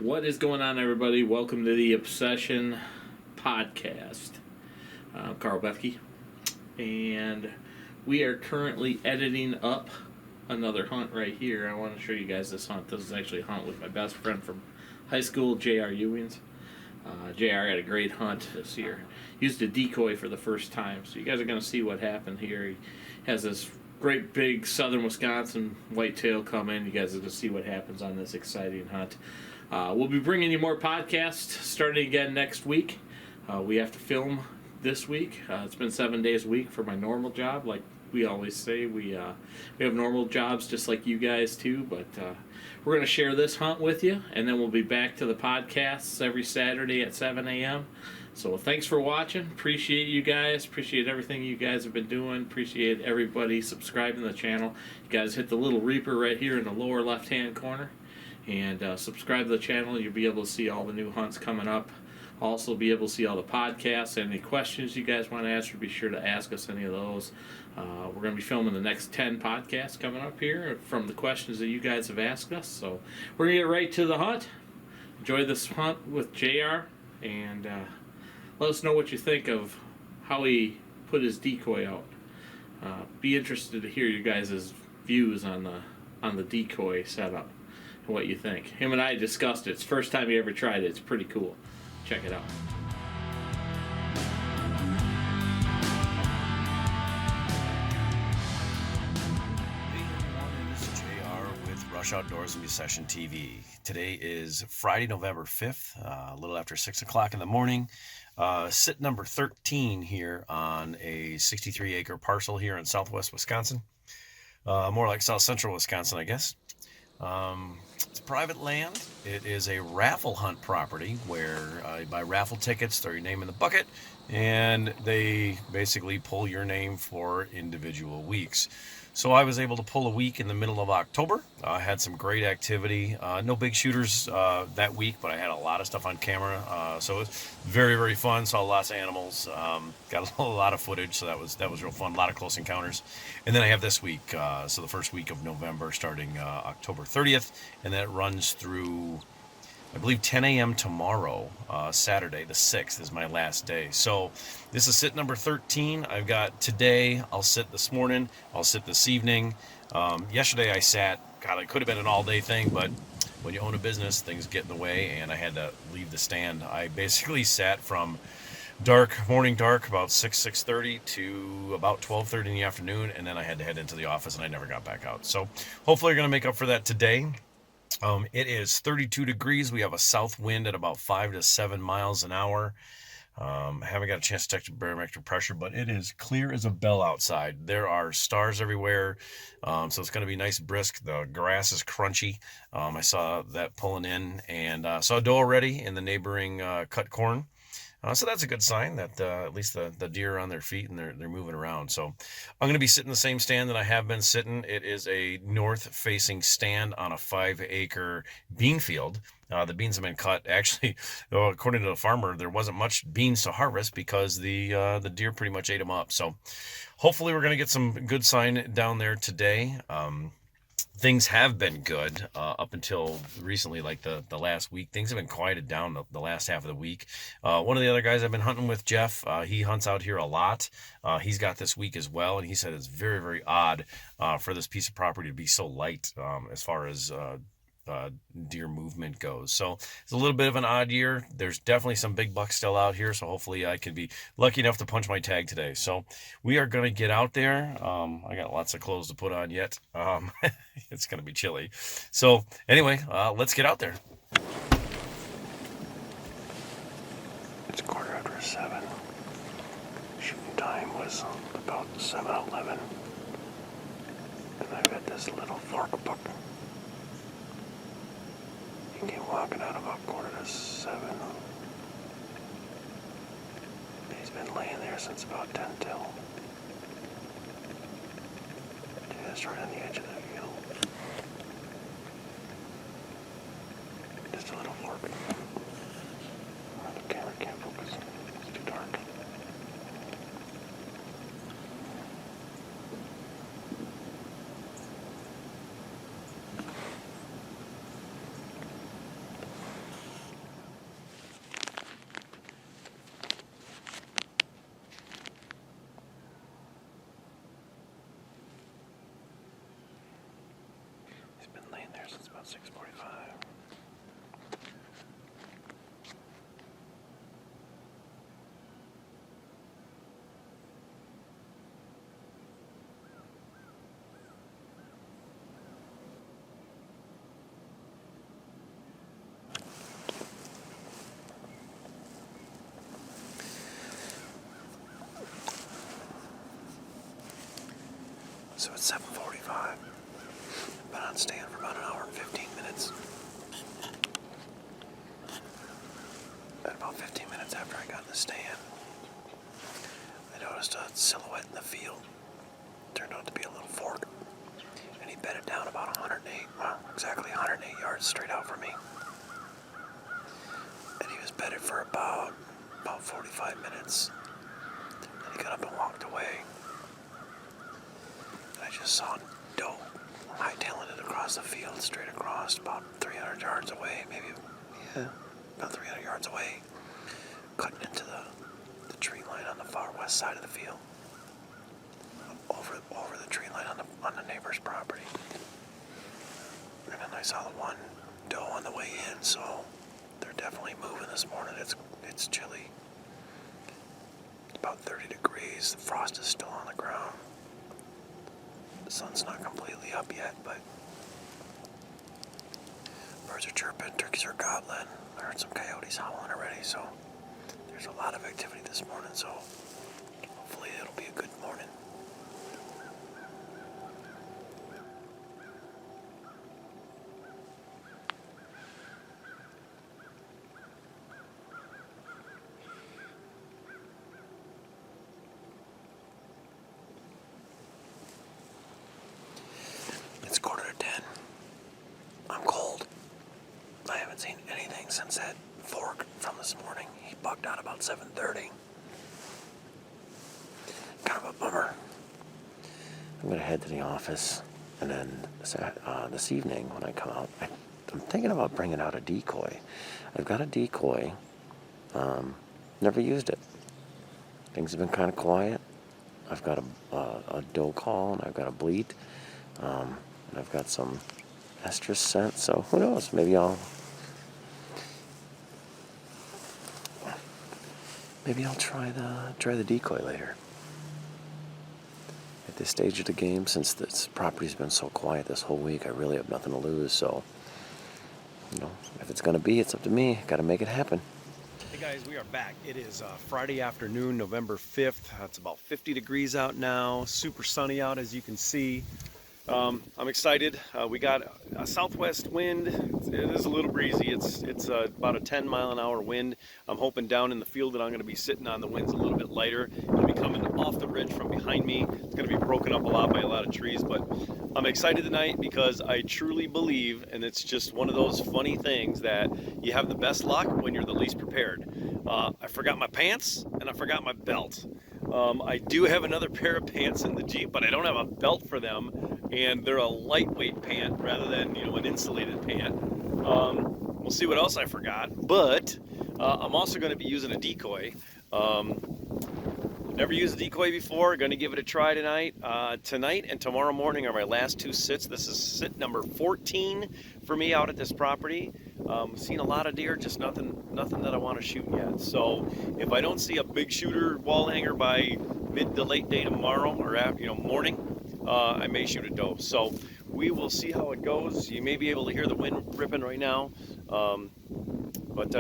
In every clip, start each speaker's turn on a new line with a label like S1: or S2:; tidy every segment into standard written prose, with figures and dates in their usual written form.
S1: What is going on, everybody? Welcome to the Obsession Podcast. I'm Carl Bethke, and we are currently editing up another hunt right here. I want to show you guys this hunt. This is actually a hunt with my best friend from high school, J.R. Ewings. J.R. had a great hunt this year. Used a decoy for the first time, so you guys are going to see what happened here. He has this great big southern Wisconsin whitetail come in. You guys are going to see what happens on this exciting hunt. We'll be bringing you more podcasts starting again next week. We have to film this week. It's been 7 days a week for my normal job. Like we always say, we have normal jobs just like you guys too, but we're going to share this hunt with you, and then we'll be back to the podcasts every Saturday at 7 a.m. So thanks for watching. Appreciate you guys. Appreciate everything you guys have been doing. Appreciate everybody subscribing to the channel. You guys hit the little Reaper right here in the lower left-hand corner. And subscribe to the channel. You'll be able to see all the new hunts coming up. Also be able to see all the podcasts. Any questions you guys want to ask, be sure to ask us any of those. We're going to be filming the next 10 podcasts coming up here from the questions that you guys have asked us. So we're going to get right to the hunt. Enjoy this hunt with JR, and let us know what you think of how he put his decoy out. Be interested to hear you guys' views on the decoy setup and what you think. Him and I discussed it. It's the first time he ever tried it. It's pretty cool. Check it out.
S2: Hey everyone, this is JR with Rush Outdoors and Obsession TV. Today is Friday, November 5th, a little after 6 o'clock in the morning. Sit number 13 here on a 63-acre parcel here in southwest Wisconsin. More like south central Wisconsin, I guess. It's private land. It is a raffle hunt property where you buy raffle tickets, throw your name in the bucket, and they basically pull your name for individual weeks. So I was able to pull a week in the middle of October. I had some great activity. No big shooters that week, but I had a lot of stuff on camera. So it was very, very fun. Saw lots of animals. Got a lot of footage, so that was real fun. A lot of close encounters. And then I have this week, so the first week of November, starting October 30th, and that runs through, I believe, 10 a.m. tomorrow, Saturday, the 6th, is my last day. So this is sit number 13. I've got today, I'll sit this morning, I'll sit this evening. Yesterday I sat, God, it could have been an all-day thing, but when you own a business, things get in the way, and I had to leave the stand. I basically sat from morning dark, about 6:30 to about 12:30 in the afternoon, and then I had to head into the office, and I never got back out. So hopefully we're going to make up for that today. It is 32 degrees. We have a south wind at about 5 to 7 miles an hour. I haven't got a chance to check the barometric pressure, but it is clear as a bell outside. There are stars everywhere, so it's going to be nice brisk. The grass is crunchy. I saw that pulling in, and saw a doe already in the neighboring cut corn. So that's a good sign that at least the deer are on their feet and they're moving around. So I'm going to be sitting in the same stand that I have been sitting. It is a north-facing stand on a 5-acre bean field. The beans have been cut. Actually, according to the farmer, there wasn't much beans to harvest because the deer pretty much ate them up. So hopefully we're going to get some good sign down there today. Things have been good up until recently, like the last week. Things have been quieted down the last half of the week. One of the other guys I've been hunting with, Jeff, he hunts out here a lot. He's got this week as well, and he said it's very, very odd for this piece of property to be so light as far as deer movement goes. So it's a little bit of an odd year. There's definitely some big bucks still out here, so hopefully I can be lucky enough to punch my tag today. So we are going to get out there. I got lots of clothes to put on yet. It's going to be chilly. So anyway, let's get out there. It's 7:15. Shooting time was about 7:11. And I've got this little fork buck. He came walking out about 6:45. He's been laying there since about 10 till. Just right on the edge of the field. Just a little fork. The camera can't focus. It's too dark.
S3: So it's 7:45. Been on stand for about an hour and 15 minutes. And about 15 minutes after I got in the stand, I noticed a silhouette in the field. Turned out to be a little fork. And he bedded down about exactly 108 yards straight out from me. And he was bedded for about 45 minutes. And he got up and walked away. And I just saw doe hightailing it across the field, straight across, about 300 yards away, about 300 yards away, cutting into the tree line on the far west side of the field, over the tree line on the neighbor's property. And then I saw the one doe on the way in, so they're definitely moving this morning. It's chilly. It's about 30 degrees. The frost is still on the ground. The sun's not completely up yet, but birds are chirping, turkeys are gobbling. I heard some coyotes howling already, so there's a lot of activity this morning, so hopefully it'll be a good morning. It's 9:45. I'm cold. I haven't seen anything since that fork from this morning. He bugged out about 7:30. Kind of a bummer. I'm going to head to the office, and then this evening when I come out, I'm thinking about bringing out a decoy. I've got a decoy. Never used it. Things have been kind of quiet. I've got a doe call, and I've got a bleat. And I've got some estrus scent, so who knows? Maybe I'll try the decoy later. At this stage of the game, since this property's been so quiet this whole week, I really have nothing to lose. So, if it's gonna be, it's up to me. Got to make it happen.
S2: Hey guys, we are back. It is Friday afternoon, November 5th. It's about 50 degrees out now. Super sunny out, as you can see. I'm excited. We got a southwest wind. It is a little breezy. It's about a 10-mile-an-hour wind. I'm hoping down in the field that I'm going to be sitting on, the wind's a little bit lighter. It'll be coming off the ridge from behind me. It's going to be broken up a lot by a lot of trees, but I'm excited tonight because I truly believe, and it's just one of those funny things, that you have the best luck when you're the least prepared. I forgot my pants and I forgot my belt. I do have another pair of pants in the Jeep, but I don't have a belt for them, and they're a lightweight pant rather than an insulated pant. We'll see what else I forgot, but I'm also going to be using a decoy. Never used a decoy before. Going to give it a try tonight. Tonight and tomorrow morning are my last two sits. This is sit number 14 for me out at this property. Seen a lot of deer, just nothing that I want to shoot yet. So if I don't see a big shooter wall hanger by mid to late day tomorrow or morning, I may shoot a doe. So we will see how it goes. You may be able to hear the wind ripping right now.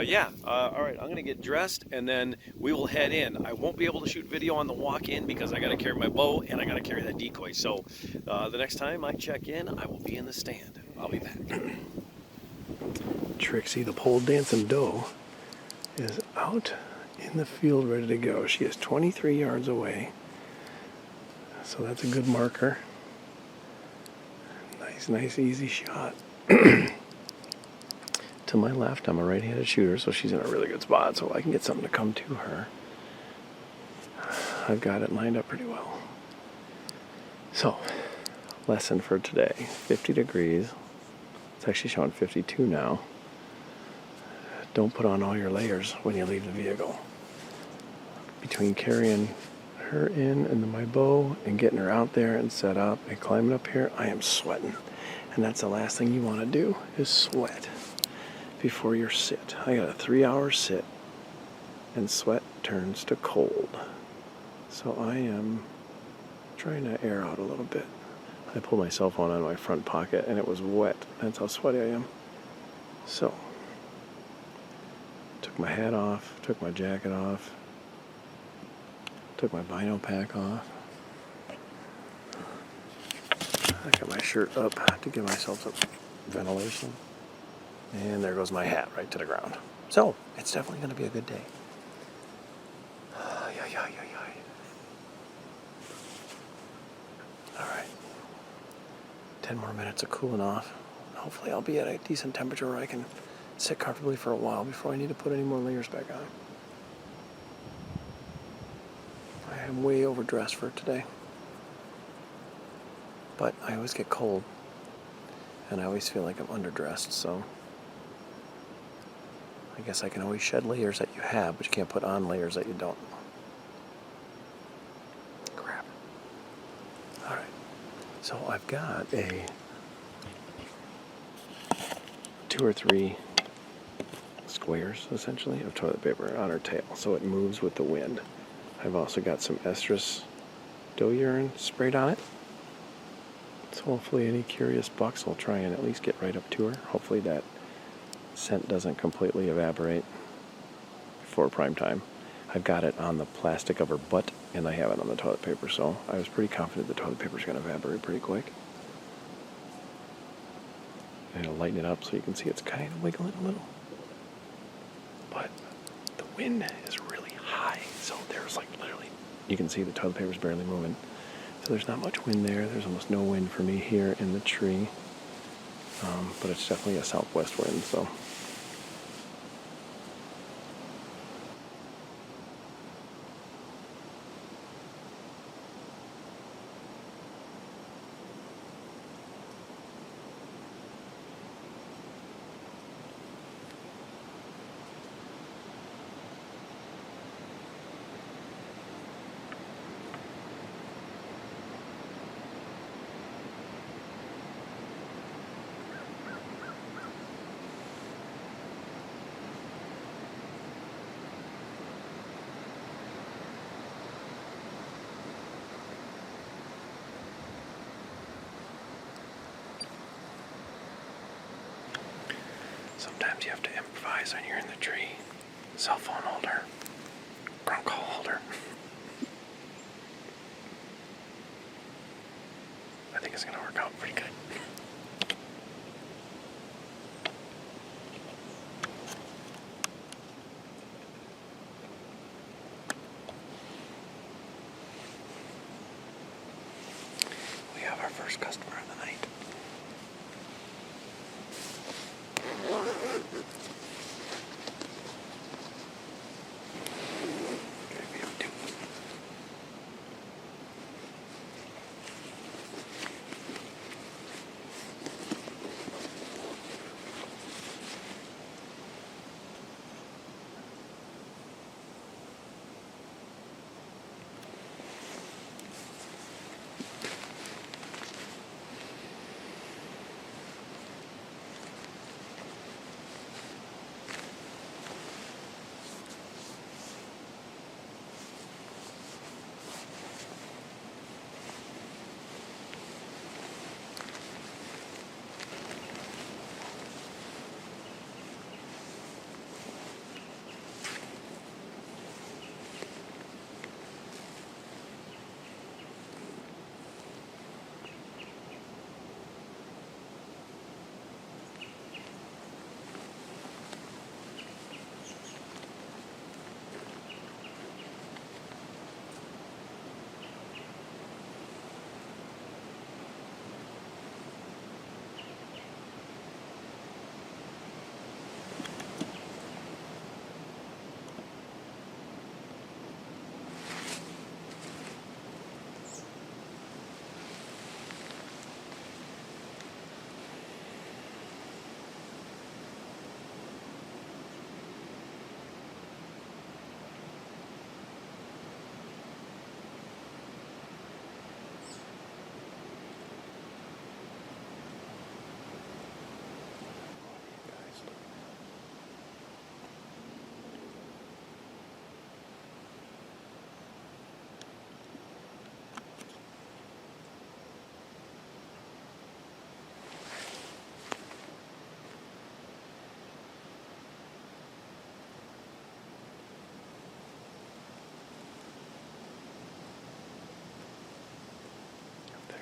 S2: Yeah, all right, I'm going to get dressed and then we will head in. I won't be able to shoot video on the walk in because I got to carry my bow and I got to carry that decoy. So the next time I check in, I will be in the stand. I'll be back.
S3: Trixie, the pole dancing doe, is out in the field ready to go. She is 23 yards away. So that's a good marker. Nice, easy shot. To my left, I'm a right-handed shooter, so she's in a really good spot, so I can get something to come to her. I've got it lined up pretty well. So, lesson for today, 50 degrees. It's actually showing 52 now. Don't put on all your layers when you leave the vehicle. Between carrying her in and my bow and getting her out there and set up and climbing up here, I am sweating. And that's the last thing you want to do, is sweat before your sit. I got a 3-hour sit and sweat turns to cold. So I am trying to air out a little bit. I pulled my cell phone out of my front pocket and it was wet. That's how sweaty I am. So, took my hat off, took my jacket off, took my bino pack off. I got my shirt up to give myself some ventilation. And there goes my hat right to the ground. So, it's definitely going to be a good day. Alright. 10 more minutes of cooling off. Hopefully I'll be at a decent temperature where I can sit comfortably for a while before I need to put any more layers back on. I am way overdressed for today. But I always get cold. And I always feel like I'm underdressed, so I guess I can always shed layers that you have, but you can't put on layers that you don't. Crap. Alright. So I've got a 2 or 3 squares, essentially, of toilet paper on her tail, so it moves with the wind. I've also got some estrus doe urine sprayed on it. So hopefully any curious bucks will try and at least get right up to her. Hopefully that scent doesn't completely evaporate before prime time. I've got it on the plastic of her butt, and I have it on the toilet paper, so I was pretty confident the toilet paper is going to evaporate pretty quick. And it'll lighten it up so you can see it's kind of wiggling a little. But the wind is really high, so there's like literally, you can see the toilet paper's barely moving. So there's not much wind there. There's almost no wind for me here in the tree. But it's definitely a southwest wind, so. Sometimes you have to improvise when you're in the tree. Cell phone holder. Grunt call holder. I think it's going to work out pretty good. We have our first customer of the night.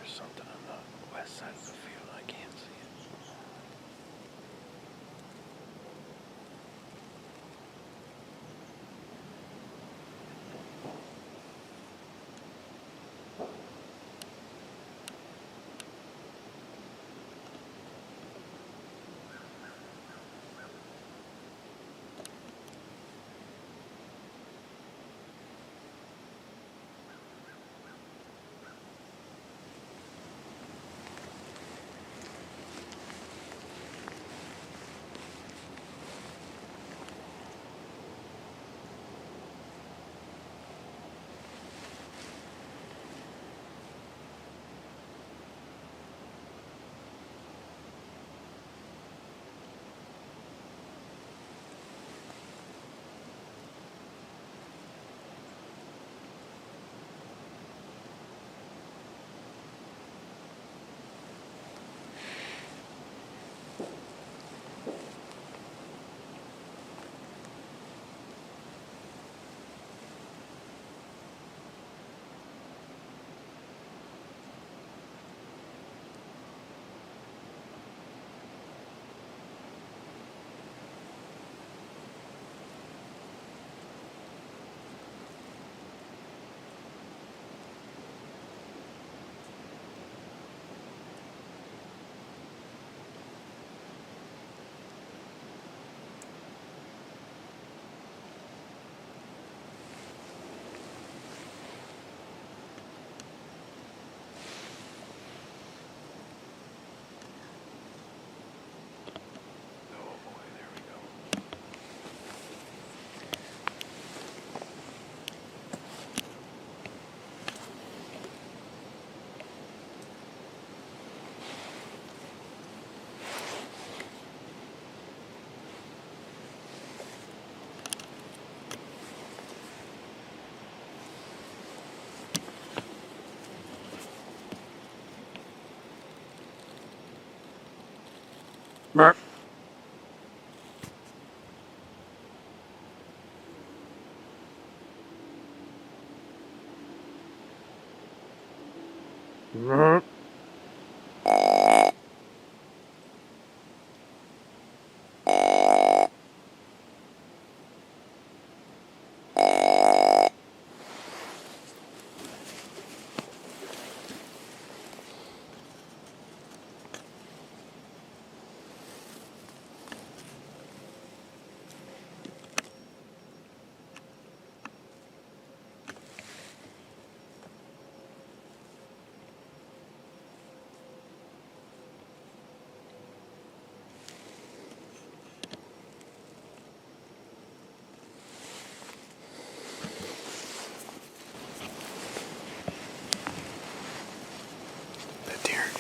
S3: Something on the west side of the field. I can't see it. Burp. Burp.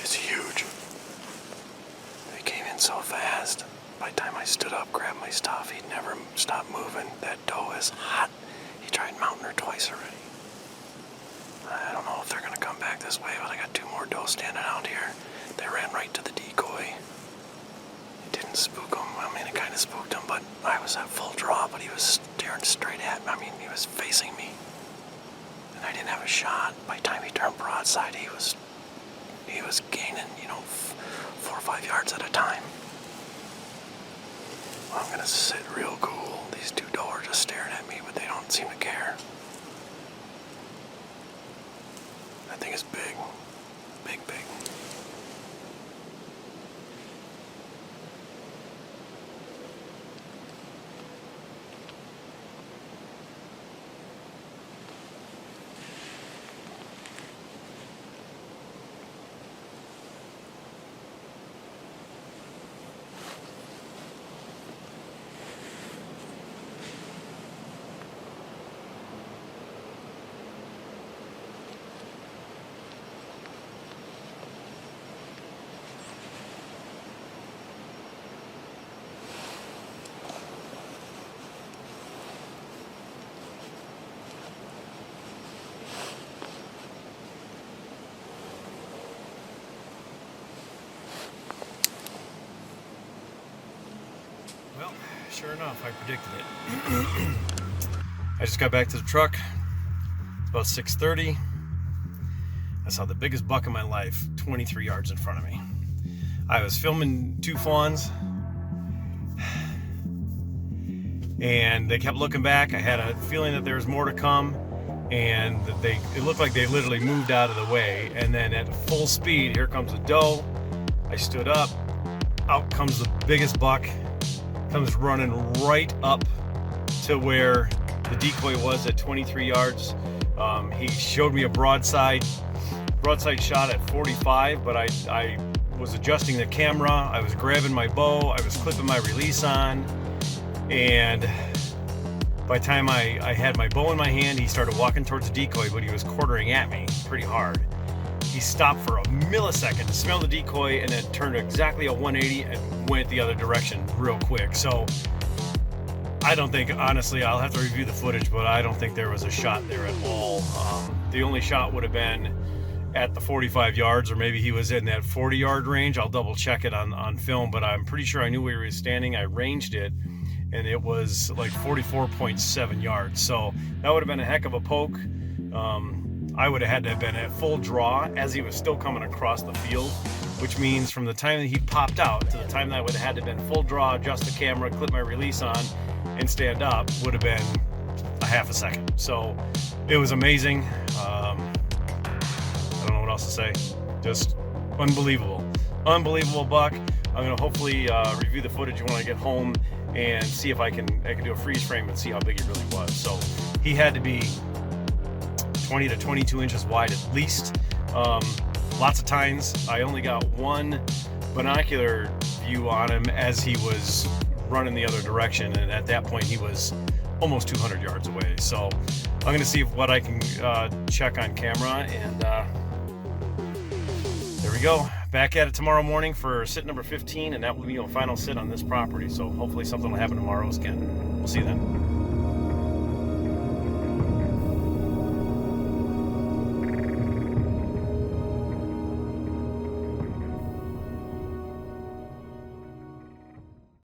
S3: Is huge. They came in so fast. By the time I stood up, grabbed my stuff, he'd never stop moving. That doe is hot. He tried mounting her twice already. I don't know if they're going to come back this way, but I got two more doe standing out here. They ran right to the decoy. It didn't spook him. I mean, it kind of spooked him, but I was at full draw, but he was staring straight at me. I mean, he was facing me. And I didn't have a shot. By the time he turned broadside, he was gaining, 4 or 5 yards at a time. Well, I'm gonna sit real cool. These two doe are just staring at me, but they don't seem to care. That thing is big. Big.
S2: Well, sure enough, I predicted it. I just got back to the truck. It's about 6:30. I saw the biggest buck in my life 23 yards in front of me. I was filming two fawns, and they kept looking back. I had a feeling that there was more to come, and that it looked like they literally moved out of the way. And then at full speed, here comes a doe. I stood up, out comes the biggest buck, comes running right up to where the decoy was at 23 yards. He showed me a broadside shot at 45, but I was adjusting the camera, I was grabbing my bow, I was clipping my release on, and by the time I had my bow in my hand, he started walking towards the decoy, but he was quartering at me pretty hard. He stopped for a millisecond to smell the decoy and then turned exactly a 180 and went the other direction real quick. So I don't think, honestly, I'll have to review the footage, but I don't think there was a shot there at all. The only shot would have been at the 45 yards, or maybe he was in that 40-yard range. I'll double check it on film, but I'm pretty sure I knew where he was standing. I ranged it, and it was like 44.7 yards. So that would have been a heck of a poke. I would have had to have been at full draw as he was still coming across the field, which means from the time that he popped out to the time that I would have had to have been full draw, adjust the camera, clip my release on, and stand up would have been a half a second. So it was amazing. I don't know what else to say. Just unbelievable buck. I'm gonna hopefully review the footage when I get home and see if I can do a freeze frame and see how big he really was. So he had to be 20 to 22 inches wide at least. Lots of times I only got one binocular view on him as he was running the other direction, and at that point he was almost 200 yards away. So I'm going to see what I can check on camera, and there we go. Back at it tomorrow morning for sit number 15, and that will be a final sit on this property. So hopefully something will happen tomorrow again. We'll see you then.